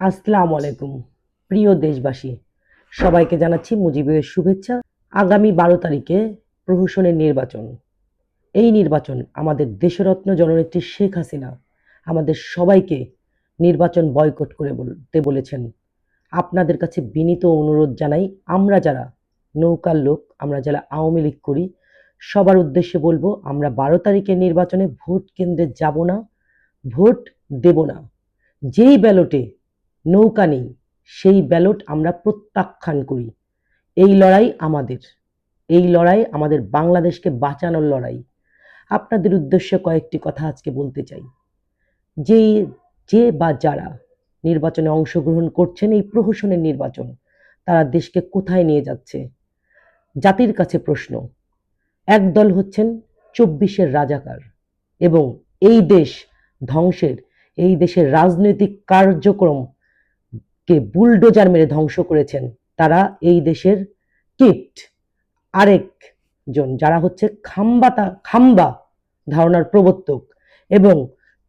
আসসালামু আলাইকুম। প্রিয় দেশবাসী, সবাইকে জানাচ্ছি মুজিবের শুভেচ্ছা। আগামী ১২ তারিখে প্রহসনের নির্বাচন। এই নির্বাচন আমাদের দেশরত্ন জননেত্রী শেখ হাসিনা আমাদের সবাইকে নির্বাচন বয়কট করে বলতে বলেছেন। আপনাদের কাছে বিনীত অনুরোধ জানাই, আমরা যারা নৌকার লোক, আমরা যারা আওয়ামী লীগ করি, সবার উদ্দেশ্যে বলবো আমরা ১২ তারিখের নির্বাচনে ভোট কেন্দ্রে যাব না, ভোট দেব না। যেই ব্যালটে নৌকা নেই সেই ব্যালট আমরা প্রত্যাখ্যান করি। এই লড়াই আমাদের, এই লড়াই আমাদের বাংলাদেশকে বাঁচানোর লড়াই। আপনাদের উদ্দেশ্যে কয়েকটি কথা আজকে বলতে চাই। যেই যে বা যারা নির্বাচনে অংশগ্রহণ করছেন, এই প্রহসনের নির্বাচন, তারা দেশকে কোথায় নিয়ে যাচ্ছে? জাতির কাছে প্রশ্ন। একদল হচ্ছেন ২৪-এর রাজাকার এবং এই দেশ ধ্বংসের, এই দেশের রাজনৈতিক কার্যক্রম কে বুলডোজার মেরে ধ্বংস করেছেন তারা এই দেশের কিট। আরেক জন যারা হচ্ছে খাম্বা ধারণার প্রবর্তক এবং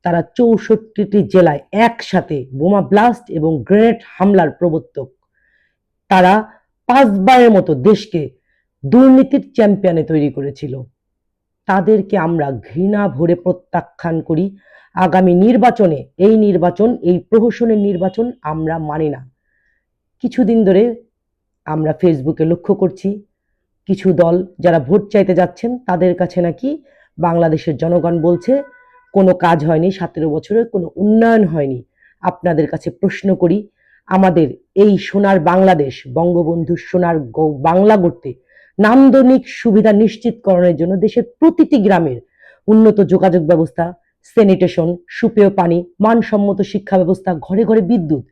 তারা ৬৪টি জেলায় একসাথে বোমা ব্লাস্ট এবং গ্রেনেড হামলার প্রবর্তক। তারা ৫বারের মতো দেশকে দুর্নীতির চ্যাম্পিয়নে তৈরি করেছিল। তাদেরকে আমরা ঘৃণা ভরে প্রত্যাখ্যান করি। আগামী নির্বাচনে এই নির্বাচন, এই প্রহসনের নির্বাচন আমরা মানি না। কিছুদিন ধরে আমরা ফেসবুকে লক্ষ্য করছি কিছু দল যারা ভোট চাইতে যাচ্ছেন তাদের কাছে নাকি বাংলাদেশের জনগণ বলছে কোনো কাজ হয়নি, ১৭ বছরে কোনো উন্নয়ন হয়নি। আপনাদের কাছে প্রশ্ন করি, আমাদের এই সোনার বাংলাদেশ, বঙ্গবন্ধুর সোনার বাংলা গড়তে নান্দনিক সুবিধা নিশ্চিতকরণের জন্য দেশের প্রতিটি গ্রামের উন্নত যোগাযোগ ব্যবস্থা, স্যানিটেশন, সুপেয় পানি, মানসম্মত শিক্ষা ব্যবস্থা, ঘরে ঘরে বিদ্যুৎ,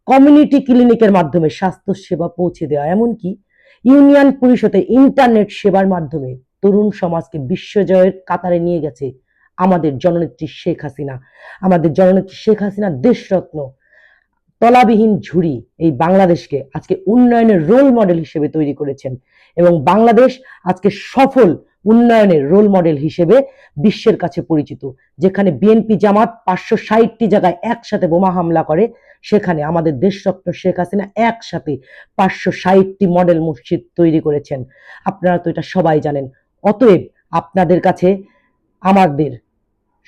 কমিউনিটি ক্লিনিকের মাধ্যমে স্বাস্থ্য সেবা পৌঁছে দেওয়া, এমনকি ইউনিয়ন পরিষদে ইন্টারনেট সেবার মাধ্যমে তরুণ সমাজকে বিশ্বজয়ের কাতারে নিয়ে গেছে আমাদের জননেত্রী শেখ হাসিনা। আমাদের জননেত্রী শেখ হাসিনা দেশরত্ন তলাবিহীন ঝুড়ি এই বাংলাদেশকে আজকে উন্নয়নের রোল মডেল হিসেবে তৈরি করেছেন এবং বাংলাদেশ আজকে সফল উন্নয়নের রোল মডেল হিসেবে বিশ্বের কাছে পরিচিত। যেখানে বিএনপি জামাত ৫৬০টি জায়গায় একসাথে বোমা হামলা করে, সেখানে আমাদের দেশরত্ন শেখ হাসিনা একসাথে ৫৬০টি মডেল মসজিদ তৈরি করেছেন। আপনারা তো এটা সবাই জানেন। অতএব আপনাদের কাছে আমাদের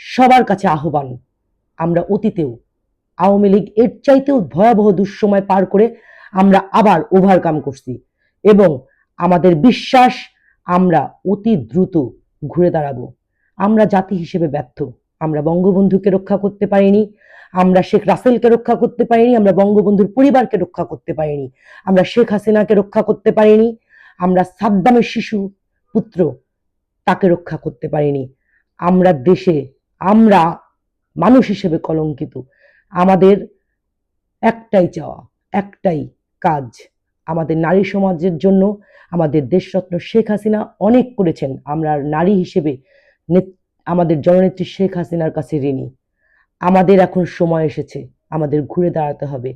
সবার কাছে আহ্বান, আমরা অতীতেও আওয়ামী লীগ এর চাইতেও ভয়াবহ দুঃসময় পার করে আমরা আবার ওভারকাম করছি এবং আমাদের বিশ্বাস আমরা অতি দ্রুত ঘুরে দাঁড়াবো। আমরা জাতি হিসেবে ব্যর্থ। আমরা বঙ্গবন্ধুকে রক্ষা করতে পারিনি, আমরা শেখ রাসেলকে রক্ষা করতে পারিনি, আমরা বঙ্গবন্ধুর পরিবারকে রক্ষা করতে পারিনি, আমরা শেখ হাসিনাকে রক্ষা করতে পারিনি, আমরা সাদ্দামের শিশু পুত্র তাকে রক্ষা করতে পারিনি। আমরা দেশে, আমরা মানুষ হিসেবে কলঙ্কিত। আমাদের একটাই চাওয়া, একটাই কাজ, আমাদের নারী সমাজের জন্য আমাদের দেশরত্ন শেখ হাসিনা অনেক করেছেন। আমরা নারী হিসেবে আমাদের জননেত্রী শেখ হাসিনার কাছে ঋণী। আমাদের এখন সময় এসেছে, আমাদের ঘুরে দাঁড়াতে হবে।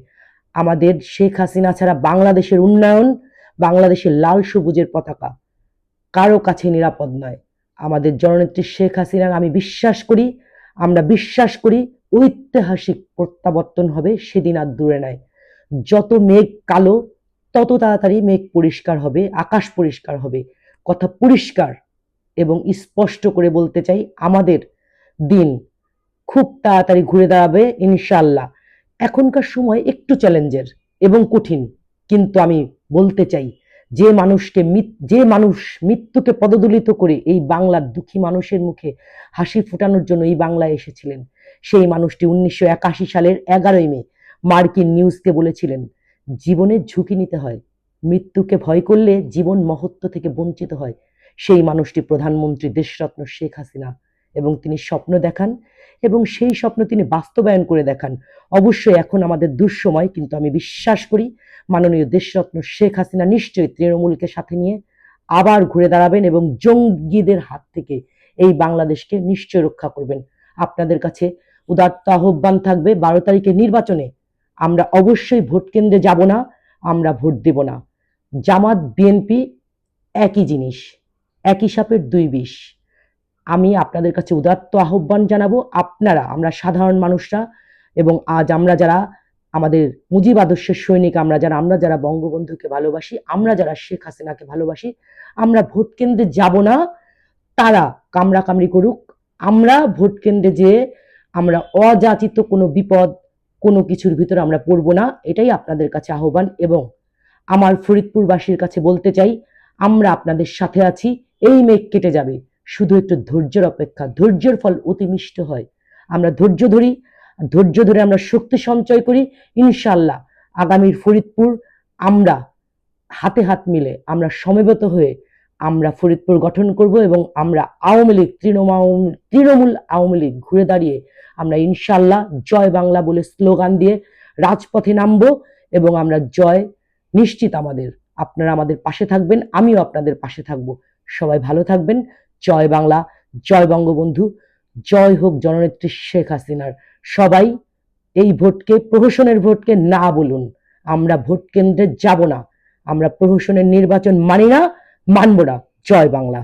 আমাদের শেখ হাসিনা ছাড়া বাংলাদেশের উন্নয়ন, বাংলাদেশের লাল সবুজের পতাকা কারো কাছে নিরাপদ নয়। আমাদের জননেত্রী শেখ হাসিনার আমি বিশ্বাস করি, আমরা বিশ্বাস করি ঐতিহাসিক প্রত্যাবর্তন হবে, সেদিন আর দূরে নাই। যত মেঘ কালো তত তাড়াতাড়ি মেঘ পরিষ্কার হবে, আকাশ পরিষ্কার হবে। কথা পরিষ্কার এবং স্পষ্ট করে বলতে চাই, আমাদের দিন খুব তাড়াতাড়ি ঘুরে দাঁড়াবে ইনশাআল্লাহ। এখনকার সময় একটু চ্যালেঞ্জের এবং কঠিন, কিন্তু আমি বলতে চাই যে মানুষ মৃত্যুকে পদদলিত করে এই বাংলার দুঃখী মানুষের মুখে হাসি ফোটানোর জন্য এই বাংলায় এসেছিলেন, সেই মানুষটি ১৯৮১ সালের ১১ই মে মার্কিন নিউজকে বলেছিলেন, জীবনের ঝুঁকি নিতে হয়, মৃত্যুকে ভয় করলে জীবন মহত্ব থেকে বঞ্চিত হয়। সেই মানুষটি প্রধানমন্ত্রী দেশরত্ন শেখ হাসিনা এবং তিনি স্বপ্ন দেখান এবং সেই স্বপ্ন তিনি বাস্তবায়ন করে দেখান। অবশ্যই এখন আমাদের দুঃসময়, কিন্তু আমি বিশ্বাস করি মাননীয় দেশরত্ন শেখ হাসিনা নিশ্চয়ই তৃণমূলকে সাথে নিয়ে আবার ঘুরে দাঁড়াবেন এবং জঙ্গিদের হাত থেকে এই বাংলাদেশকে নিশ্চয় রক্ষা করবেন। আপনাদের কাছে উদাত্ত আহ্বান থাকবে, ১২ তারিখের নির্বাচনে আমরা অবশ্যই ভোট কেন্দ্রে যাব না, আমরা ভোট দেব না। জামাত বিএনপি একই জিনিস, একই সাপের দুই বিষ। আমি আপনাদের কাছে উদাত্ত আহ্বান জানাবো, আপনারা, আমরা সাধারণ মানুষরা এবং আজ আমরা যারা আমাদের মুজিব আদর্শের সৈনিক আমরা যারা বঙ্গবন্ধুকে ভালোবাসি, আমরা যারা শেখ হাসিনাকে ভালোবাসি, আমরা ভোট কেন্দ্রে যাব না, তারা কামড়াকামড়ি করুক, আমরা ভোট কেন্দ্রে যেয়ে আমরা অযাচিত কোনো বিপদ কোনো কিছুর ভিতরে আমরা পড়ব না, এটাই আপনাদের কাছে আহ্বান। এবং আমার ফরিদপুরবাসীর কাছে বলতে চাই, আমরা আপনাদের সাথে আছি, এই মেঘ কেটে যাবে, শুধু একটু ধৈর্যের অপেক্ষা, ধৈর্যের ফল অতি মিষ্ট হয়। আমরা ধৈর্য ধরি, ধৈর্য ধরে আমরা শক্তি সঞ্চয় করি, ইনশাল্লাহ আগামীর ফরিদপুর আমরা হাতে হাত মিলে আমরা সমবেত হয়ে আমরা ফরিদপুর গঠন করব এবং আমরা আওয়ামী লীগ তৃণমূল আওয়ামী লীগ ঘুরে দাঁড়িয়ে আমরা ইনশাল্লাহ জয় বাংলা বলে স্লোগান দিয়ে রাজপথে নামবো এবং আমরা জয় নিশ্চিত আমাদের। আপনারা আমাদের পাশে থাকবেন, আমিও আপনাদের পাশে থাকব। সবাই ভালো থাকবেন। জয় বাংলা, জয় বঙ্গবন্ধু, জয় হোক জননেত্রী শেখ হাসিনার। সবাই এই ভোটকে, প্রহসনের ভোটকে না বলুন। আমরা ভোট কেন্দ্রে যাব না, আমরা প্রহসনের নির্বাচন মানি না, মানব না। জয় বাংলা।